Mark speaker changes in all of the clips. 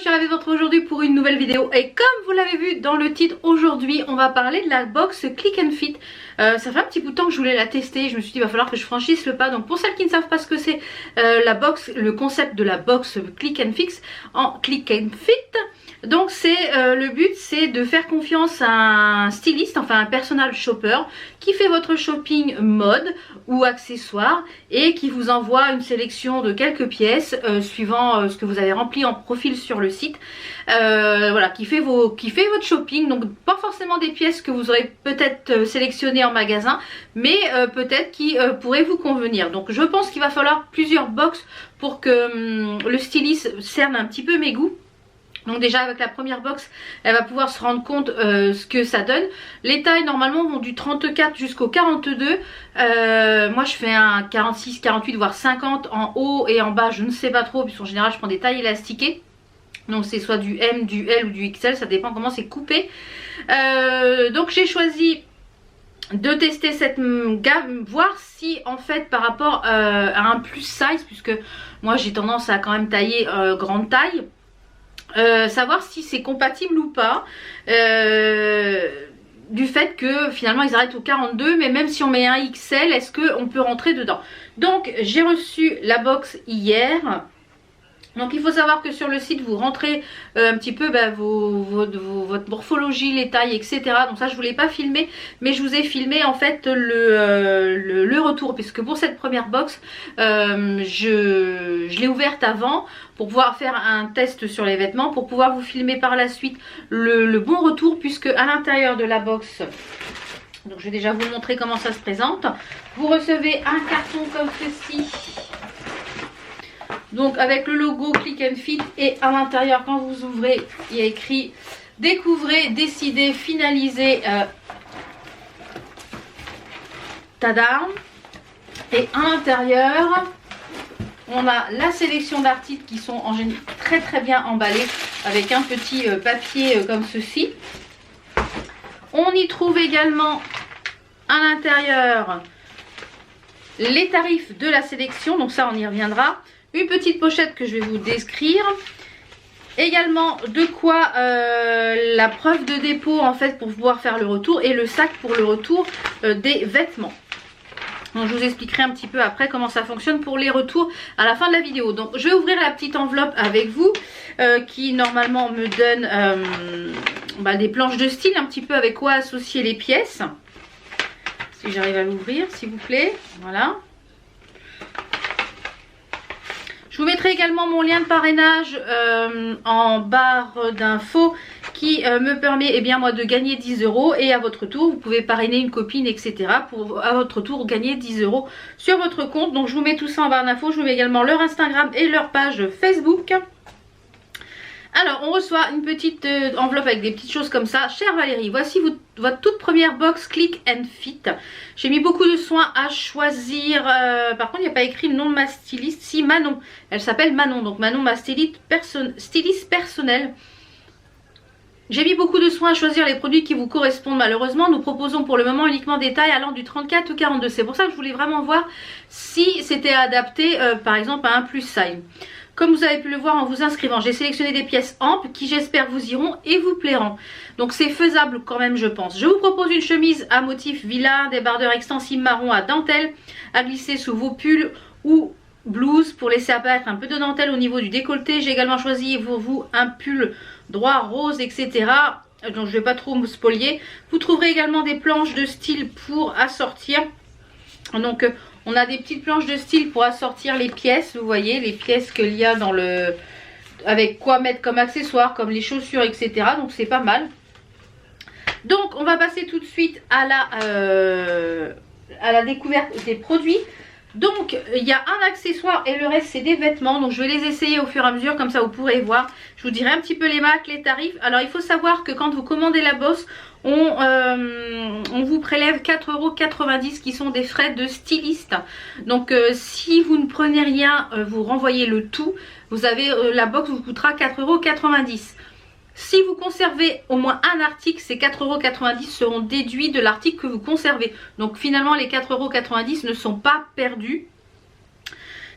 Speaker 1: suis ravie de vous retrouver aujourd'hui pour une nouvelle vidéo. Et comme vous l'avez vu dans le titre, aujourd'hui on va parler de la box Click and Fit. Ça fait un petit bout de temps que je voulais la tester. Je me suis dit il va falloir que je franchisse le pas. Donc pour celles qui ne savent pas ce que c'est la box, le concept de la box Click and Fix en Click and Fit. Donc c'est le but, c'est de faire confiance à un styliste, enfin un personal shopper qui fait votre shopping mode ou accessoires et qui vous envoie une sélection de quelques pièces suivant ce que vous avez rempli en profil sur le site. Voilà, qui fait votre shopping. Donc pas forcément des pièces que vous aurez peut-être sélectionnées en magasin, mais peut-être qui pourraient vous convenir. Donc je pense qu'il va falloir plusieurs box pour que le styliste cerne un petit peu mes goûts. Donc déjà avec la première box, elle va pouvoir se rendre compte ce que ça donne. Les tailles normalement vont du 34 jusqu'au 42. Moi je fais un 46, 48 voire 50 en haut et en bas, je ne sais pas trop puisqu'en général je prends des tailles élastiquées. Donc c'est soit du M, du L ou du XL, ça dépend comment c'est coupé. Donc j'ai choisi de tester cette gamme, voir si en fait par rapport à un plus size, puisque moi j'ai tendance à quand même tailler grande taille. Savoir si c'est compatible ou pas du fait que finalement ils arrêtent au 42, mais même si on met un XL, est-ce qu'on peut rentrer dedans? Donc j'ai reçu la box hier. Donc il faut savoir que sur le site vous rentrez un petit peu votre morphologie, les tailles, etc. Donc ça je ne vous l'ai pas filmé, mais je vous ai filmé en fait le retour, puisque pour cette première box je l'ai ouverte avant pour pouvoir faire un test sur les vêtements, pour pouvoir vous filmer par la suite le bon retour, puisque à l'intérieur de la box, donc je vais déjà vous montrer comment ça se présente. Vous recevez un carton comme ceci. Donc avec le logo Click and Fit, et à l'intérieur quand vous ouvrez il y a écrit découvrez, décidez, finalisez, tada. Et à l'intérieur on a la sélection d'articles qui sont en général très bien emballés avec un petit papier comme ceci. On y trouve également à l'intérieur les tarifs de la sélection, donc ça on y reviendra. Une petite pochette que je vais vous décrire. Également de quoi la preuve de dépôt en fait pour pouvoir faire le retour, et le sac pour le retour des vêtements. Donc je vous expliquerai un petit peu après comment ça fonctionne pour les retours à la fin de la vidéo. Donc je vais ouvrir la petite enveloppe avec vous qui normalement me donne des planches de style, un petit peu avec quoi associer les pièces. Si j'arrive à l'ouvrir s'il vous plaît, voilà. Je vous mettrai également mon lien de parrainage en barre d'infos qui me permet moi de gagner 10 €, et à votre tour vous pouvez parrainer une copine, etc. pour à votre tour gagner 10 € sur votre compte. Donc je vous mets tout ça en barre d'infos. Je vous mets également leur Instagram et leur page Facebook. Alors on reçoit une petite enveloppe avec des petites choses comme ça. Chère Valérie, voici votre toute première box Click and Fit. J'ai mis beaucoup de soin à choisir, par contre il n'y a pas écrit le nom de ma styliste. Si, Manon, elle s'appelle Manon, donc Manon ma styliste personnelle. J'ai mis beaucoup de soin à choisir les produits qui vous correspondent. Malheureusement nous proposons pour le moment uniquement des tailles allant du 34 au 42. C'est pour ça que je voulais vraiment voir si c'était adapté par exemple à un plus size. Comme vous avez pu le voir en vous inscrivant, j'ai sélectionné des pièces amples qui j'espère vous iront et vous plairont. Donc c'est faisable quand même je pense. Je vous propose une chemise à motif vilain, des bardeurs extensibles marron à dentelle à glisser sous vos pulls ou blouses pour laisser apparaître un peu de dentelle au niveau du décolleté. J'ai également choisi pour vous un pull droit rose, etc. Donc je ne vais pas trop me spolier. Vous trouverez également des planches de style pour assortir. Donc on a des petites planches de style pour assortir les pièces, vous voyez, les pièces qu'il y a dans le... avec quoi mettre comme accessoires, comme les chaussures, etc. Donc c'est pas mal. Donc on va passer tout de suite à la découverte des produits. Donc il y a un accessoire et le reste c'est des vêtements. Donc je vais les essayer au fur et à mesure, comme ça vous pourrez voir. Je vous dirai un petit peu les marques, les tarifs. Alors il faut savoir que quand vous commandez la box, on vous prélève 4,90 € qui sont des frais de styliste. Donc si vous ne prenez rien, vous renvoyez le tout. Vous avez la box vous coûtera 4,90 €. Si vous conservez au moins un article, ces 4,90 € seront déduits de l'article que vous conservez. Donc finalement les 4,90 € ne sont pas perdus.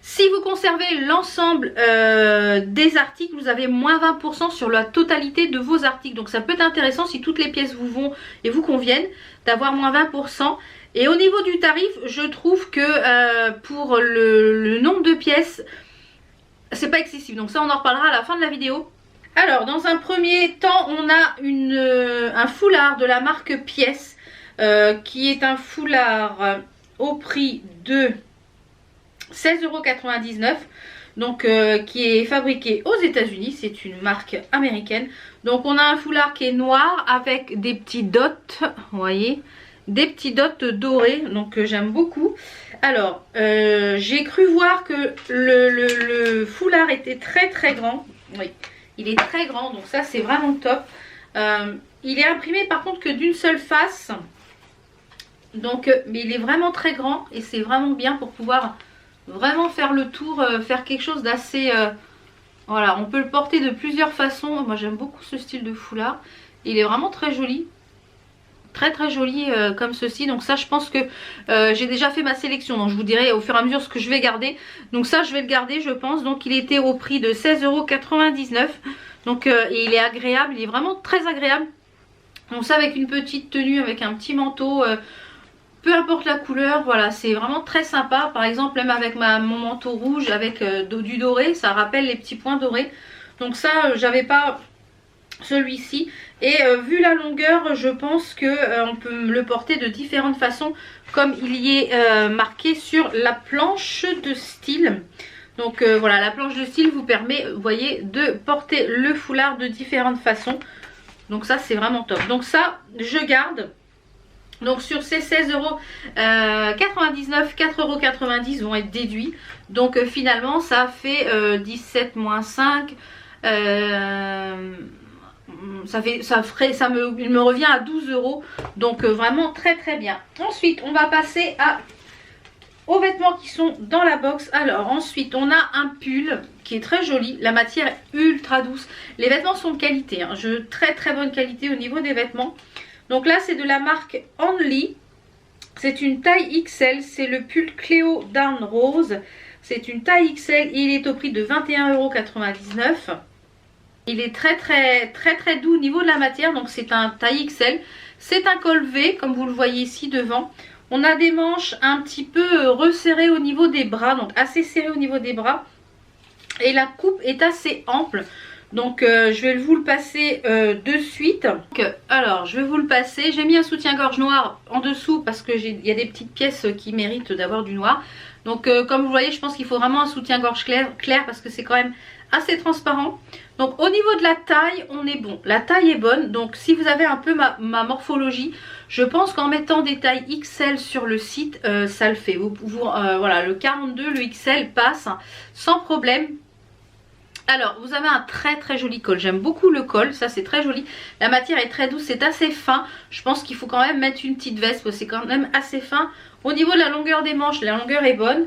Speaker 1: Si vous conservez l'ensemble des articles, vous avez moins 20% sur la totalité de vos articles. Donc ça peut être intéressant si toutes les pièces vous vont et vous conviennent d'avoir moins 20%. Et au niveau du tarif, je trouve que pour le nombre de pièces, c'est pas excessif. Donc ça on en reparlera à la fin de la vidéo. Alors dans un premier temps, on a un foulard de la marque Pièce qui est un foulard au prix de 16,99 €, donc qui est fabriqué aux États-Unis. C'est une marque américaine. Donc on a un foulard qui est noir avec des petits dots, vous voyez, des petits dots dorés, donc j'aime beaucoup. Alors j'ai cru voir que le foulard était très grand. Oui, il est très grand, donc ça c'est vraiment top. Il est imprimé par contre que d'une seule face, donc mais il est vraiment très grand et c'est vraiment bien pour pouvoir vraiment faire le tour, faire quelque chose d'assez voilà, on peut le porter de plusieurs façons. Moi j'aime beaucoup ce style de foulard, il est vraiment très joli, très joli comme ceci. Donc ça je pense que j'ai déjà fait ma sélection, donc je vous dirai au fur et à mesure ce que je vais garder. Donc ça je vais le garder je pense. Donc il était au prix de 16,99 €. Donc et il est agréable, il est vraiment très agréable. Donc ça avec une petite tenue, avec un petit manteau, peu importe la couleur, voilà, c'est vraiment très sympa. Par exemple même avec mon manteau rouge avec du doré, ça rappelle les petits points dorés. Donc ça j'avais pas celui-ci. Et vu la longueur, je pense que on peut le porter de différentes façons, comme il y est marqué sur la planche de style. Donc voilà, la planche de style vous permet, vous voyez, de porter le foulard de différentes façons. Donc ça c'est vraiment top. Donc ça je garde. Donc sur ces 16,99 €, 4,90 € vont être déduits. Donc finalement ça fait 17 moins 5, il me revient à 12 €. Donc vraiment très bien. Ensuite on va passer aux vêtements qui sont dans la box. Alors ensuite on a un pull qui est très joli. La matière est ultra douce. Les vêtements sont de qualité, hein. Très bonne qualité au niveau des vêtements. Donc là c'est de la marque Only. C'est une taille XL. C'est le pull Cléo Down Rose. C'est une taille XL. Il est au prix de 21,99 €. Il est très doux au niveau de la matière. Donc c'est un taille XL. C'est un col V comme vous le voyez ici devant. On a des manches un petit peu resserrées au niveau des bras. Donc assez serrées au niveau des bras. Et la coupe est assez ample. Donc je vais vous le passer de suite. Donc, alors je vais vous le passer. J'ai mis un soutien-gorge noir en dessous parce que il y a des petites pièces qui méritent d'avoir du noir. Donc comme vous voyez, je pense qu'il faut vraiment un soutien-gorge clair parce que c'est quand même assez transparent. Donc au niveau de la taille, on est bon. La taille est bonne. Donc si vous avez un peu ma morphologie, je pense qu'en mettant des tailles XL sur le site, ça le fait. Voilà, le 42, le XL passe sans problème. Alors vous avez un très joli col. J'aime beaucoup le col, ça c'est très joli. La matière est très douce, c'est assez fin. Je pense qu'il faut quand même mettre une petite veste parce que c'est quand même assez fin. Au niveau de la longueur des manches, la longueur est bonne.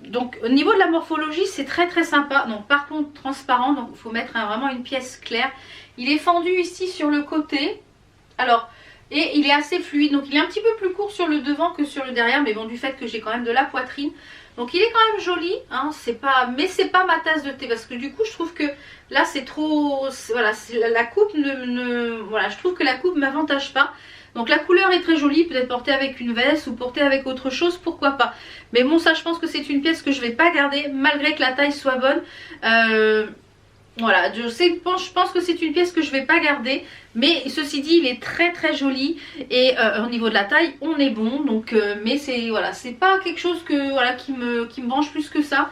Speaker 1: Donc au niveau de la morphologie, c'est très sympa. Donc par contre transparent, donc il faut mettre vraiment une pièce claire. Il est fendu ici sur le côté. Alors, et il est assez fluide. Donc il est un petit peu plus court sur le devant que sur le derrière. Mais bon, du fait que j'ai quand même de la poitrine. Donc il est quand même joli, hein, mais c'est pas ma tasse de thé parce que du coup je trouve que là c'est trop, voilà, la coupe voilà, je trouve que la coupe m'avantage pas. Donc la couleur est très jolie, peut-être portée avec une veste ou portée avec autre chose, pourquoi pas. Mais bon, ça je pense que c'est une pièce que je vais pas garder malgré que la taille soit bonne. Voilà, je pense que c'est une pièce que je vais pas garder. Mais ceci dit, il est très joli. Et au niveau de la taille, on est bon. Donc, mais voilà, c'est pas quelque chose qui me branche plus que ça.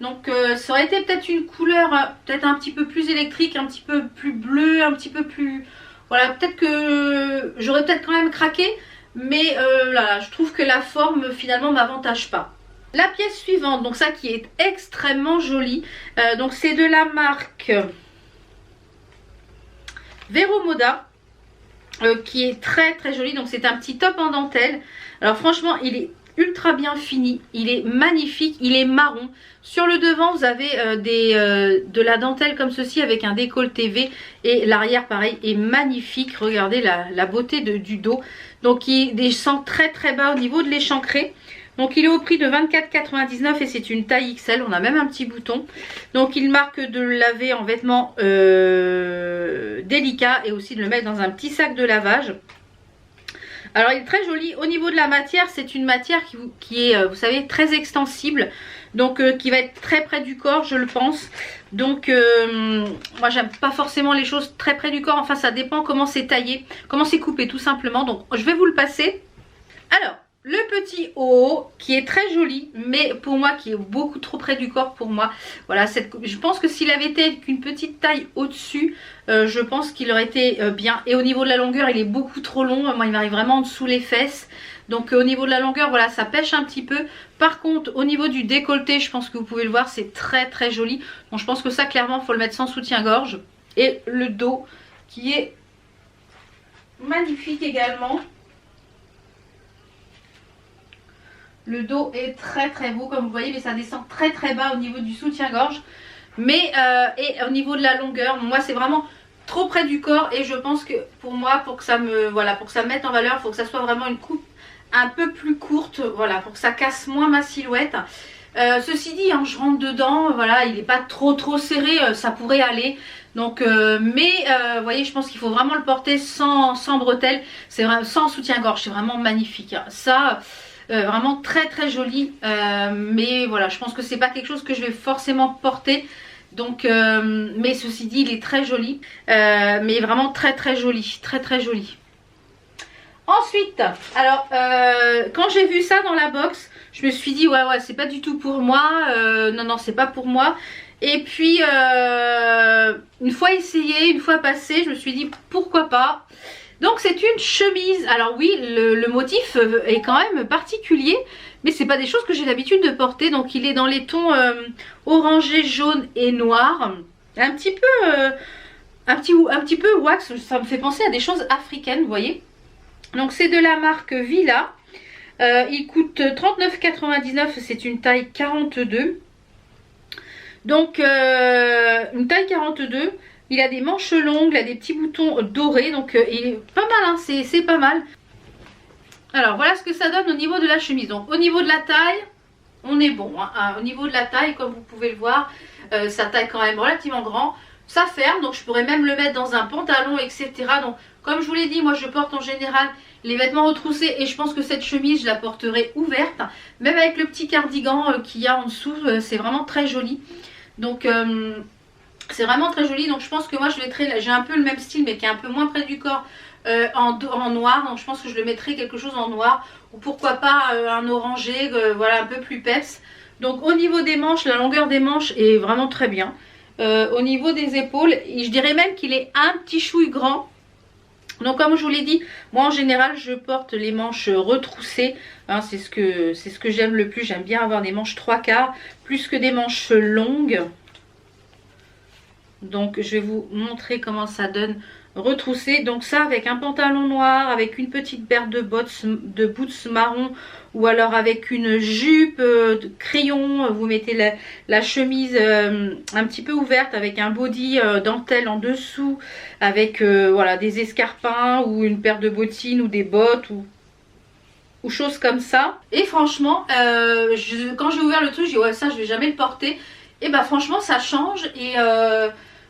Speaker 1: Donc ça aurait été peut-être une couleur peut-être un petit peu plus électrique, un petit peu plus bleu, un petit peu plus... Voilà, peut-être que j'aurais peut-être quand même craqué. Mais là, je trouve que la forme finalement m'avantage pas. La pièce suivante, donc ça qui est extrêmement jolie, donc c'est de la marque Vero Moda, qui est très jolie. Donc c'est un petit top en dentelle. Alors franchement il est ultra bien fini, il est magnifique, il est marron. Sur le devant vous avez de la dentelle comme ceci avec un décolleté V et l'arrière pareil est magnifique. Regardez la beauté du dos. Donc il descend très bas au niveau de l'échancré. Donc il est au prix de 24,99 et c'est une taille XL. On a même un petit bouton. Donc il marque de le laver en vêtements délicats et aussi de le mettre dans un petit sac de lavage. Alors il est très joli. Au niveau de la matière, c'est une matière qui est, vous savez, très extensible. Donc qui va être très près du corps, je le pense. Donc moi j'aime pas forcément les choses très près du corps. Enfin ça dépend comment c'est taillé, comment c'est coupé tout simplement. Donc je vais vous le passer. Alors le petit haut qui est très joli, mais pour moi qui est beaucoup trop près du corps pour moi. Voilà, je pense que s'il avait été qu'une petite taille au-dessus, je pense qu'il aurait été bien. Et au niveau de la longueur, il est beaucoup trop long. Moi, il m'arrive vraiment en dessous les fesses. Donc au niveau de la longueur, voilà, ça pêche un petit peu. Par contre, au niveau du décolleté, je pense que vous pouvez le voir, c'est très très joli. Donc je pense que ça, clairement, il faut le mettre sans soutien-gorge. Et le dos qui est magnifique également. Le dos est très très beau comme vous voyez, mais ça descend très très bas au niveau du soutien-gorge. Mais et au niveau de la longueur, moi c'est vraiment trop près du corps. Et je pense que pour moi, pour que ça me mette en valeur, il faut que ça soit vraiment une coupe un peu plus courte. Voilà, pour que ça casse moins ma silhouette. Ceci dit, hein, je rentre dedans, voilà, il n'est pas trop serré, ça pourrait aller. Donc, vous voyez, je pense qu'il faut vraiment le porter sans bretelles, c'est vraiment sans soutien-gorge, c'est vraiment magnifique. Hein. Ça, vraiment très très joli, mais voilà, je pense que c'est pas quelque chose que je vais forcément porter. Donc, mais ceci dit, il est très joli, mais vraiment très très joli, très très joli. Ensuite, alors, quand j'ai vu ça dans la box, je me suis dit ouais c'est pas du tout pour moi, non c'est pas pour moi. Et puis une fois essayé, une fois passé, je me suis dit pourquoi pas. Donc c'est une chemise. Alors oui, le motif est quand même particulier, mais c'est pas des choses que j'ai l'habitude de porter. Donc il est dans les tons orangé, jaune et noir, un petit peu wax. Ça me fait penser à des choses africaines, vous voyez. Donc c'est de la marque Villa. Il coûte 39,99, c'est une taille 42. Donc une taille 42. Il a des manches longues, il a des petits boutons dorés. Donc il est pas mal, hein, c'est pas mal. Alors voilà ce que ça donne au niveau de la chemise. Donc au niveau de la taille, on est bon. Hein. Au niveau de la taille, comme vous pouvez le voir, ça taille quand même relativement grand. Ça ferme, donc je pourrais même le mettre dans un pantalon, etc. Donc comme je vous l'ai dit, moi je porte en général les vêtements retroussés et je pense que cette chemise je la porterai ouverte. Même avec le petit cardigan qu'il y a en dessous, c'est vraiment très joli. Donc c'est vraiment très joli. Donc je pense que moi je mettrai, j'ai un peu le même style mais qui est un peu moins près du corps, en noir. Donc je pense que je le mettrai quelque chose en noir. Ou pourquoi pas un orangé, voilà, un peu plus peps. Donc au niveau des manches, la longueur des manches est vraiment très bien. Au niveau des épaules, je dirais même qu'il est un petit chouille grand. Donc comme je vous l'ai dit, moi en général je porte les manches retroussées, hein, c'est ce que j'aime le plus. J'aime bien avoir des manches 3/4 plus que des manches longues. Donc je vais vous montrer comment ça donne retroussé. Donc ça avec un pantalon noir, avec une petite paire de boots marron, ou alors avec une jupe de crayon. Vous mettez la chemise un petit peu ouverte avec un body dentelle en dessous, avec voilà, des escarpins ou une paire de bottines ou des bottes ou choses comme ça. Et franchement, quand j'ai ouvert le truc, j'ai dit ouais, ça je vais jamais le porter. Et bah franchement ça change et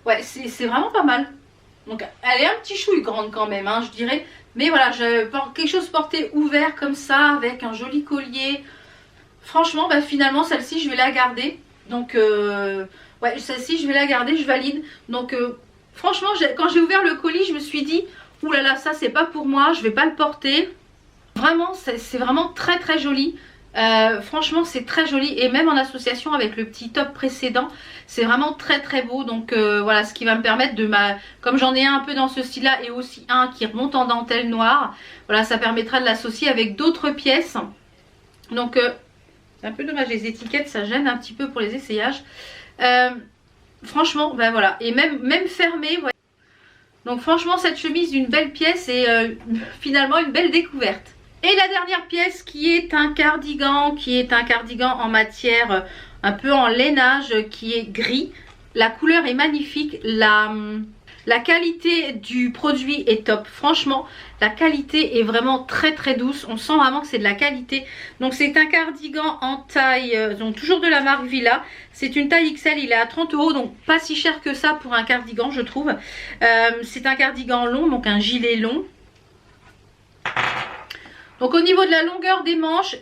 Speaker 1: ouais, c'est vraiment pas mal. Donc elle est un petit chouille grande quand même, hein, je dirais. Mais voilà, je porte quelque chose porté ouvert comme ça, avec un joli collier. Franchement, bah, finalement, celle-ci, je vais la garder. Donc, ouais, celle-ci, je vais la garder, je valide. Donc, franchement, quand j'ai ouvert le colis, je me suis dit, oulala, ça, c'est pas pour moi, je vais pas le porter. Vraiment, c'est vraiment très, très joli. Franchement c'est très joli et même en association avec le petit top précédent c'est vraiment très très beau. Donc voilà, ce qui va me permettre de comme j'en ai un peu dans ce style là et aussi un qui remonte en dentelle noire, voilà, ça permettra de l'associer avec d'autres pièces. Donc c'est un peu dommage, les étiquettes ça gêne un petit peu pour les essayages. Franchement ben voilà, et même fermé, voilà. Donc franchement cette chemise une belle pièce et finalement une belle découverte. Et la dernière pièce qui est un cardigan en matière un peu en lainage qui est gris. La couleur est magnifique, la La qualité du produit est top. Franchement, la qualité est vraiment très très douce. On sent vraiment que c'est de la qualité. Donc c'est un cardigan en taille, donc toujours de la marque Villa. C'est une taille XL, il est à 30 €, donc pas si cher que ça pour un cardigan, je trouve. C'est un cardigan long, donc un gilet long. Donc au niveau de la longueur des manches,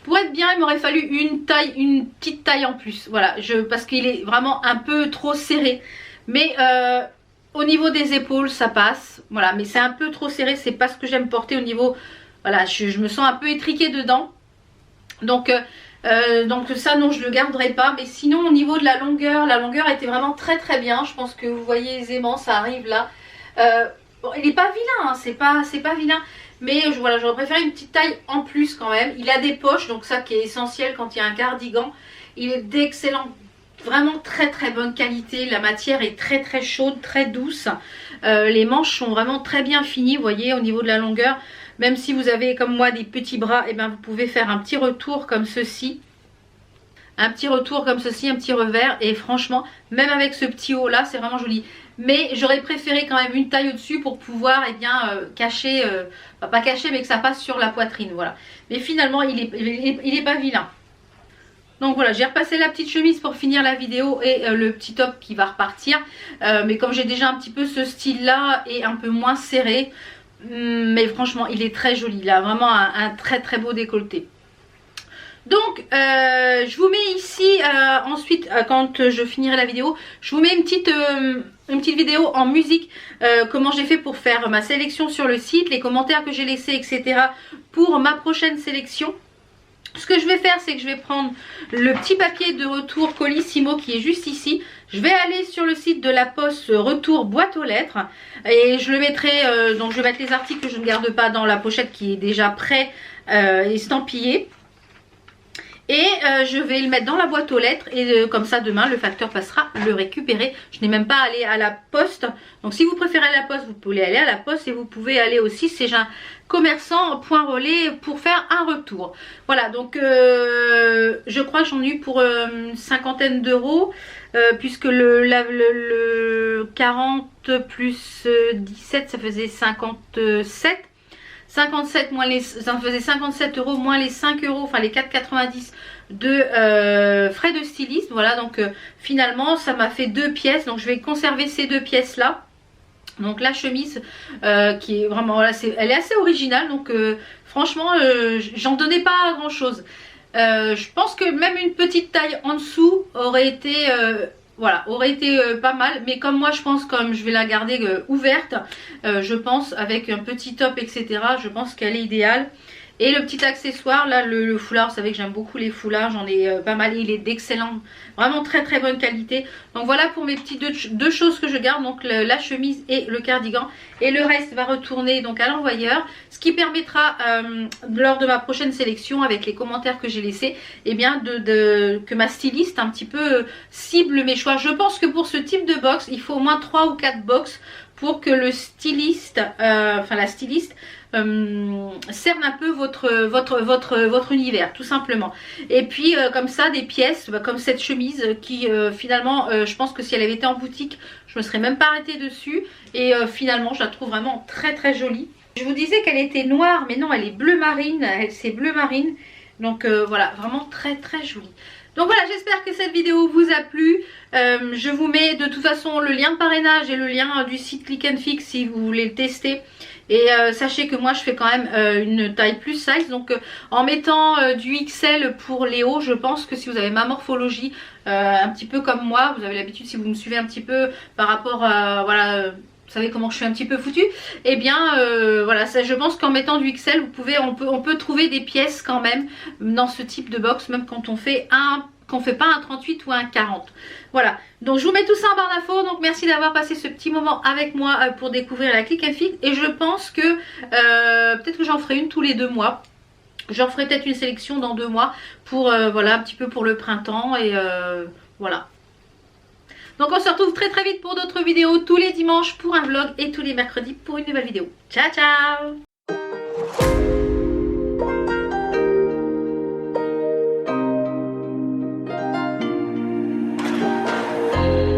Speaker 1: pour être bien, il m'aurait fallu une petite taille en plus. Voilà, parce qu'il est vraiment un peu trop serré. Mais au niveau des épaules, ça passe. Voilà, mais c'est un peu trop serré. C'est pas ce que j'aime porter au niveau... Voilà, je me sens un peu étriquée dedans. Donc ça, non, je le garderai pas. Mais sinon, au niveau de la longueur était vraiment très très bien. Je pense que vous voyez aisément, ça arrive là. Bon, il n'est pas vilain, hein, c'est pas vilain. Mais voilà, j'aurais préféré une petite taille en plus quand même. Il a des poches, donc ça qui est essentiel quand il y a un cardigan. Il est d'excellent, vraiment très très bonne qualité. La matière est très très chaude, très douce. Les manches sont vraiment très bien finies, vous voyez, au niveau de la longueur. Même si vous avez comme moi des petits bras, et bien vous pouvez faire un petit retour comme ceci. Un petit retour comme ceci, un petit revers. Et franchement, même avec ce petit haut là, c'est vraiment joli. Mais j'aurais préféré quand même une taille au-dessus pour pouvoir cacher, pas cacher mais que ça passe sur la poitrine, voilà. Mais finalement il est pas vilain. Donc voilà, j'ai repassé la petite chemise pour finir la vidéo et le petit top qui va repartir. Mais comme j'ai déjà un petit peu ce style là et un peu moins serré, mais franchement il est très joli. Il a vraiment un très très beau décolleté. Donc je vous mets ici ensuite quand je finirai la vidéo, je vous mets une petite vidéo en musique, comment j'ai fait pour faire ma sélection sur le site, les commentaires que j'ai laissés, etc. pour ma prochaine sélection. Ce que je vais faire, c'est que je vais prendre le petit papier de retour Colissimo qui est juste ici. Je vais aller sur le site de la Poste retour boîte aux lettres et je le mettrai, donc je vais mettre les articles que je ne garde pas dans la pochette qui est déjà prêt estampillé. Et je vais le mettre dans la boîte aux lettres et comme ça demain le facteur passera le récupérer. Je n'ai même pas allé à la poste. Donc si vous préférez la poste, vous pouvez aller à la poste et vous pouvez aller aussi chez un commerçant point relais pour faire un retour. Voilà, donc je crois que j'en ai eu pour une cinquantaine d'euros puisque le 40 plus 17 ça faisait 57. 57 moins les, ça me faisait 57 € moins les 5 €, enfin les 4,90 de frais de styliste. Voilà, donc finalement ça m'a fait 2 pièces. Donc je vais conserver ces 2 pièces là. Donc la chemise qui est vraiment, voilà, elle est assez originale. Donc franchement j'en donnais pas grand chose. Je pense que même une petite taille en dessous aurait été... voilà, aurait été pas mal, mais comme moi je pense, comme je vais la garder ouverte, je pense avec un petit top etc, je pense qu'elle est idéale. Et le petit accessoire là, le foulard, vous savez que j'aime beaucoup les foulards, j'en ai pas mal, il est d'excellent, vraiment très très bonne qualité. Donc voilà pour mes petites deux choses que je garde, donc la chemise et le cardigan, et le reste va retourner donc à l'envoyeur, ce qui permettra lors de ma prochaine sélection avec les commentaires que j'ai laissés, et bien que ma styliste un petit peu cible mes choix. Je pense que pour ce type de box il faut au moins 3 ou 4 box pour que le styliste, enfin la styliste cerne un peu votre univers tout simplement. Et puis comme ça des pièces comme cette chemise qui finalement je pense que si elle avait été en boutique je me serais même pas arrêtée dessus et finalement je la trouve vraiment très très jolie. Je vous disais qu'elle était noire mais non, elle est bleu marine, c'est bleu marine, donc voilà, vraiment très très jolie. Donc voilà, j'espère que cette vidéo vous a plu. Je vous mets de toute façon le lien de parrainage et le lien du site Click and Fix si vous voulez le tester. Et sachez que moi je fais quand même une taille plus size. Donc en mettant du XL pour les hauts, je pense que si vous avez ma morphologie, un petit peu comme moi, vous avez l'habitude si vous me suivez un petit peu par rapport à... voilà, vous savez comment je suis un petit peu foutue, et bien voilà, ça, je pense qu'en mettant du XL, on peut trouver des pièces quand même dans ce type de box, même quand on fait pas un 38 ou un 40. Voilà, donc je vous mets tout ça en barre d'infos. Donc merci d'avoir passé ce petit moment avec moi pour découvrir la Click and Fix. Et je pense que peut-être que j'en ferai une tous les 2 mois. J'en ferai peut-être une sélection dans 2 mois pour voilà, un petit peu pour le printemps et voilà. Donc on se retrouve très très vite pour d'autres vidéos, tous les dimanches pour un vlog et tous les mercredis pour une nouvelle vidéo. Ciao ciao!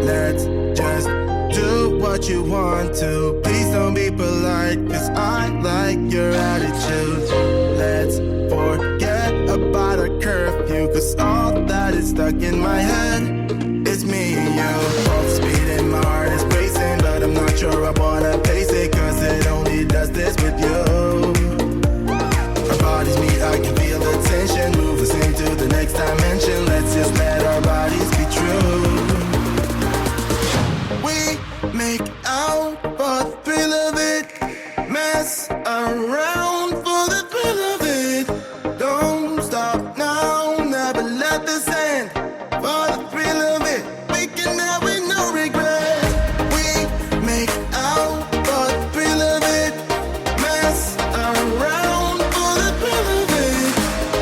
Speaker 1: Let's just do what
Speaker 2: what you want to. Please don't be polite, cause I like your attitude. Let's forget about a curfew, cause all that is stuck in my head is me and you. Both speed and my heart is racing, but I'm not sure I wanna pace it, cause it only does this with you. Our bodies meet, I can feel the tension. Move us into the next dimension. Let's just let our bodies be true. We make out for the thrill of it. Mess around for the thrill of it. Don't stop now, never let this end. For the thrill of it, we can have it, no regret. We make out for the thrill of it. Mess around for the thrill of it.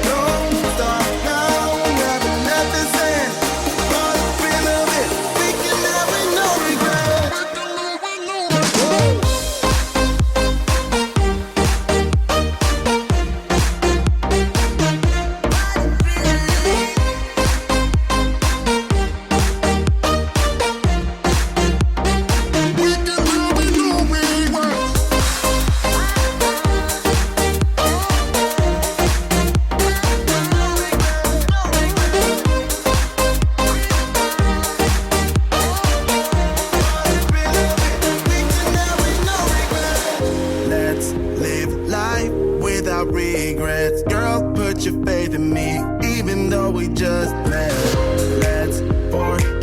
Speaker 2: Don't stop now, never let this end. For the thrill of it, we can have it, no regret. Let's live life without regrets. Girl, put your faith in me, even though we just met. Let's forget